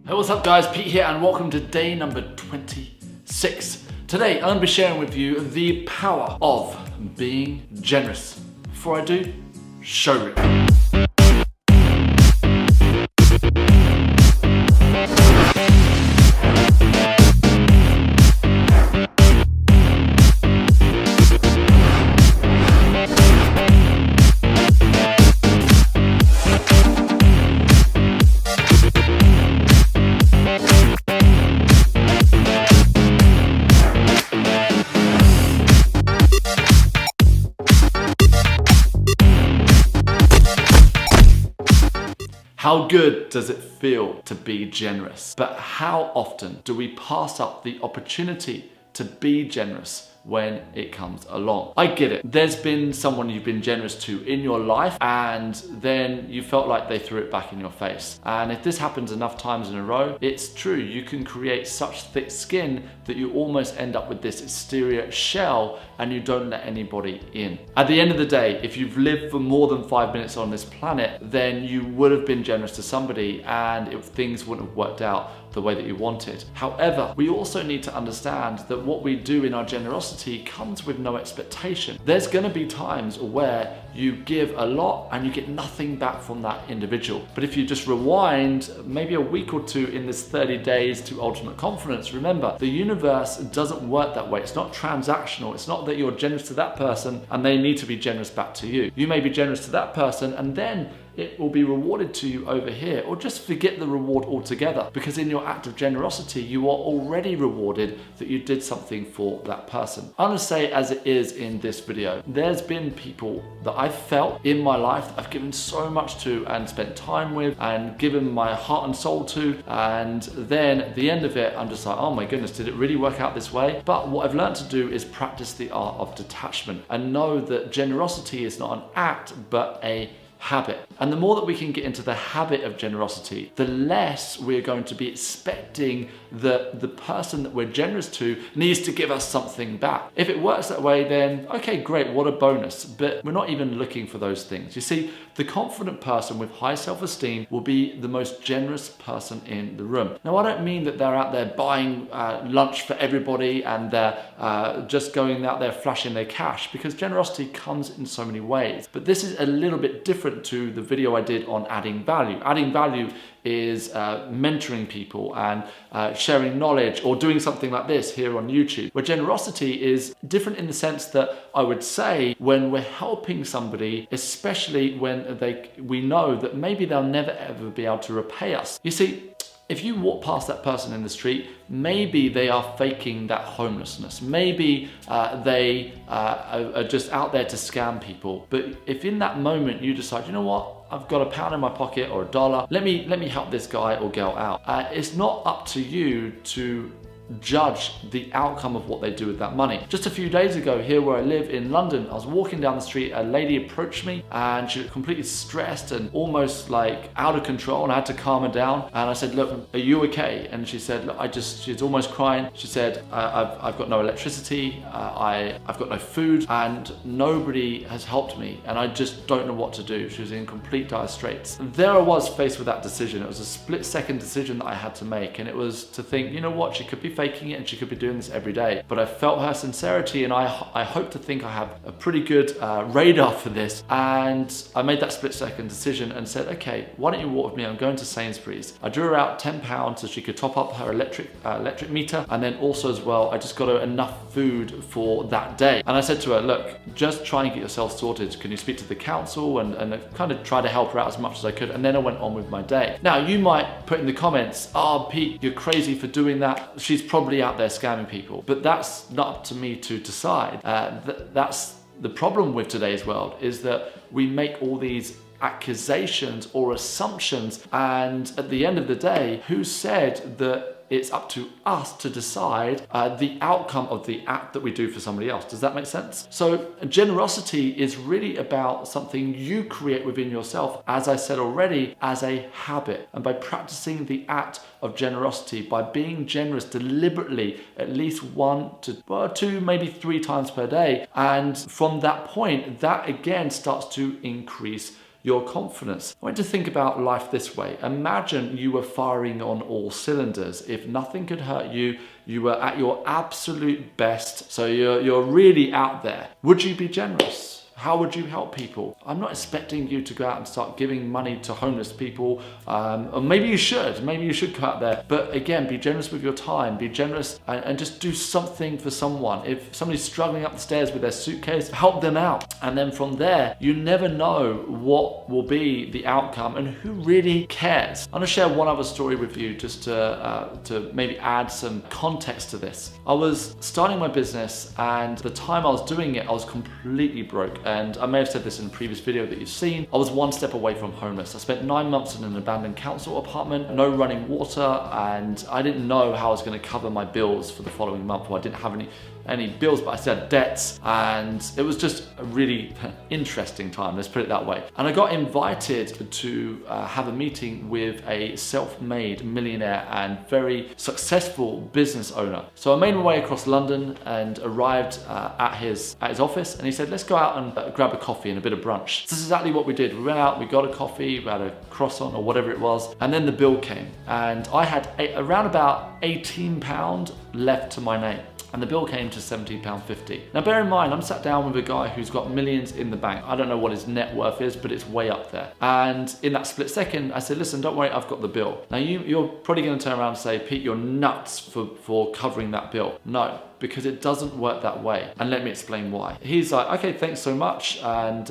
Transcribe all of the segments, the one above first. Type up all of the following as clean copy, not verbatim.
Hey, what's up guys? Pete here and welcome to day number 26. Today I'm going to be sharing with you the power of being generous. Before I do, show reel. How good does it feel to be generous? But how often do we pass up the opportunity to be generous when it comes along? I get it. There's been someone you've been generous to in your life and then you felt like they threw it back in your face. And if this happens enough times in a row, it's true. You can create such thick skin that you almost end up with this exterior shell and you don't let anybody in. At the end of the day, if you've lived for more than 5 minutes on this planet, then you would have been generous to somebody and things wouldn't have worked out the way that you wanted. However, we also need to understand that what we do in our generosity comes with no expectation. There's going to be times where you give a lot and you get nothing back from that individual. But if you just rewind maybe a week or two in this 30 days to ultimate confidence, remember, the universe doesn't work that way. It's not transactional. It's not that you're generous to that person and they need to be generous back to you. You may be generous to that person and then it will be rewarded to you over here, or just forget the reward altogether, because in your act of generosity you are already rewarded that you did something for that person. I'm going to say as it is in this video, there's been people that I've felt in my life that I've given so much to and spent time with and given my heart and soul to, and then at the end of it I'm just like, oh my goodness, did it really work out this way? But what I've learned to do is practice the art of detachment and know that generosity is not an act but a habit. And the more that we can get into the habit of generosity, the less we're going to be expecting that the person that we're generous to needs to give us something back. If it works that way, then okay, great, what a bonus. But we're not even looking for those things. You see, the confident person with high self-esteem will be the most generous person in the room. Now, I don't mean that they're out there buying lunch for everybody and they're just going out there flashing their cash, because generosity comes in so many ways. But this is a little bit different to the video I did on adding value. Adding value is mentoring people and sharing knowledge, or doing something like this here on YouTube, where generosity is different in the sense that I would say when we're helping somebody, especially when we know that maybe they'll never ever be able to repay us. You see, if you walk past that person in the street, maybe they are faking that homelessness. Maybe they are just out there to scam people. But if in that moment you decide, you know what, I've got £1 in my pocket or $1, let me help this guy or girl out. It's not up to you to judge the outcome of what they do with that money. Just a few days ago, here where I live in London, I was walking down the street, a lady approached me and she was completely stressed and almost like out of control, and I had to calm her down. And I said, look, are you okay? And she said, look, she's almost crying. She said, I've got no electricity, I've got no food, and nobody has helped me, and I just don't know what to do. She was in complete dire straits. There I was faced with that decision. It was a split-second decision that I had to make, and it was to think, you know what, she could be faking it and she could be doing this every day. But I felt her sincerity, and I hope to think I have a pretty good radar for this. And I made that split-second decision and said, okay, why don't you walk with me? I'm going to Sainsbury's. I drew her out £10 so she could top up her electric meter, and then also as well, I just got her enough food for that day. And I said to her, look, just try and get yourself sorted. Can you speak to the council? And I kind of try to help her out as much as I could. And then I went on with my day. Now, you might put in the comments, oh, Pete, you're crazy for doing that. She's probably out there scamming people. But that's not up to me to decide. That's the problem with today's world, is that we make all these accusations or assumptions, and at the end of the day, who said that it's up to us to decide the outcome of the act that we do for somebody else? Does that make sense? So generosity is really about something you create within yourself, as I said already, as a habit. And by practicing the act of generosity, by being generous deliberately at least 1 to 2, maybe 3 times per day, and from that point, that again starts to increase your confidence. I want you to think about life this way. Imagine you were firing on all cylinders. If nothing could hurt you, you were at your absolute best, so you're really out there. Would you be generous? How would you help people? I'm not expecting you to go out and start giving money to homeless people, or maybe you should go out there. But again, be generous with your time, be generous and just do something for someone. If somebody's struggling up the stairs with their suitcase, help them out. And then from there, you never know what will be the outcome and who really cares. I'm gonna share one other story with you just to maybe add some context to this. I was starting my business, and the time I was doing it, I was completely broke. And I may have said this in a previous video that you've seen. I was one step away from homeless. I spent 9 months in an abandoned council apartment, no running water, and I didn't know how I was going to cover my bills for the following month. Well, I didn't have any bills, but I still had debts, and it was just a really interesting time, let's put it that way. And I got invited to have a meeting with a self-made millionaire and very successful business owner. So I made my way across London and arrived at his office, and he said, let's go out and grab a coffee and a bit of brunch. This is exactly what we did. We went out, we got a coffee, we had a croissant or whatever it was, and then the bill came, and I had around about £18 left to my name. And the bill came to £17.50. Now bear in mind, I'm sat down with a guy who's got millions in the bank. I don't know what his net worth is, but it's way up there. And in that split second, I said, listen, don't worry, I've got the bill. Now you're probably gonna turn around and say, Pete, you're nuts for covering that bill. No, because it doesn't work that way. And let me explain why. He's like, okay, thanks so much. And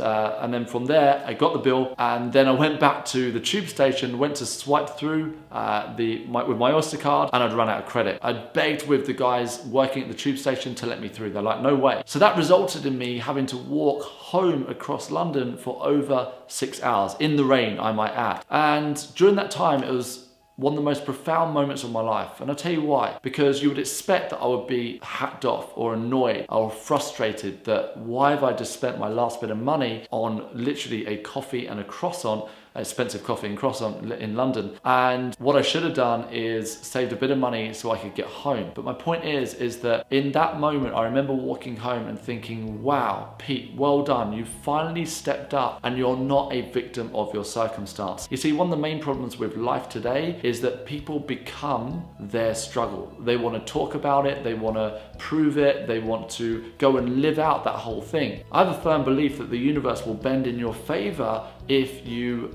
then from there, I got the bill, and then I went back to the tube station, went to swipe through with my Oyster card, and I'd run out of credit. I begged with the guys working at the tube station to let me through. They're like, no way. So that resulted in me having to walk home across London for over 6 hours, in the rain, I might add. And during that time, it was one of the most profound moments of my life. And I'll tell you why. Because you would expect that I would be hacked off or annoyed or frustrated that why have I just spent my last bit of money on literally a coffee and a croissant, expensive coffee and croissant in London. And what I should have done is saved a bit of money so I could get home. But my point is that in that moment, I remember walking home and thinking, wow, Pete, well done. You finally stepped up and you're not a victim of your circumstance. You see, one of the main problems with life today is that people become their struggle. They want to talk about it. They want to prove it. They want to go and live out that whole thing. I have a firm belief that the universe will bend in your favor if you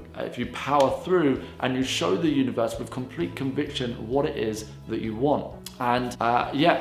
power through and you show the universe with complete conviction what it is that you want. And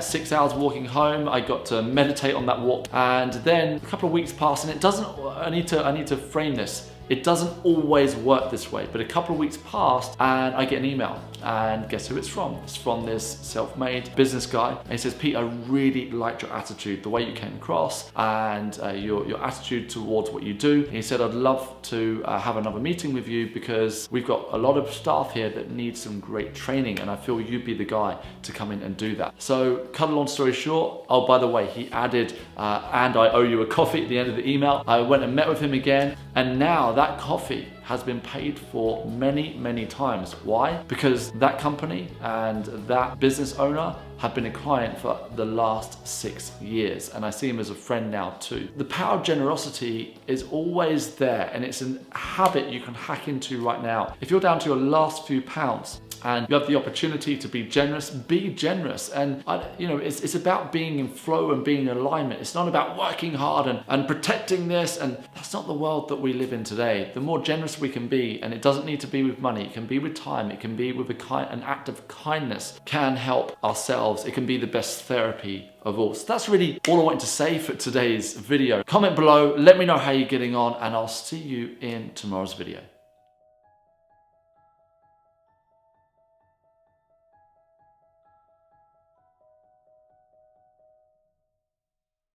6 hours walking home, I got to meditate on that walk, and then a couple of weeks passed, and I need to frame this. It doesn't always work this way, but a couple of weeks passed and I get an email, and guess who it's from? It's from this self-made business guy. And he says, Pete, I really liked your attitude, the way you came across, and your attitude towards what you do. And he said, I'd love to have another meeting with you because we've got a lot of staff here that need some great training, and I feel you'd be the guy to come in and do that. So cut a long story short, oh, by the way, he added, and I owe you a coffee at the end of the email. I went and met with him again, and now that coffee has been paid for many, many times. Why? Because that company and that business owner have been a client for the last 6 years, and I see him as a friend now too. The power of generosity is always there, and it's a habit you can hack into right now. If you're down to your last few pounds, and you have the opportunity to be generous, be generous. And it's about being in flow and being in alignment. It's not about working hard and protecting this, and that's not the world that we live in today. The more generous we can be, and it doesn't need to be with money, it can be with time, it can be with an act of kindness, can help ourselves. It can be the best therapy of all. So that's really all I wanted to say for today's video. Comment below, let me know how you're getting on, and I'll see you in tomorrow's video.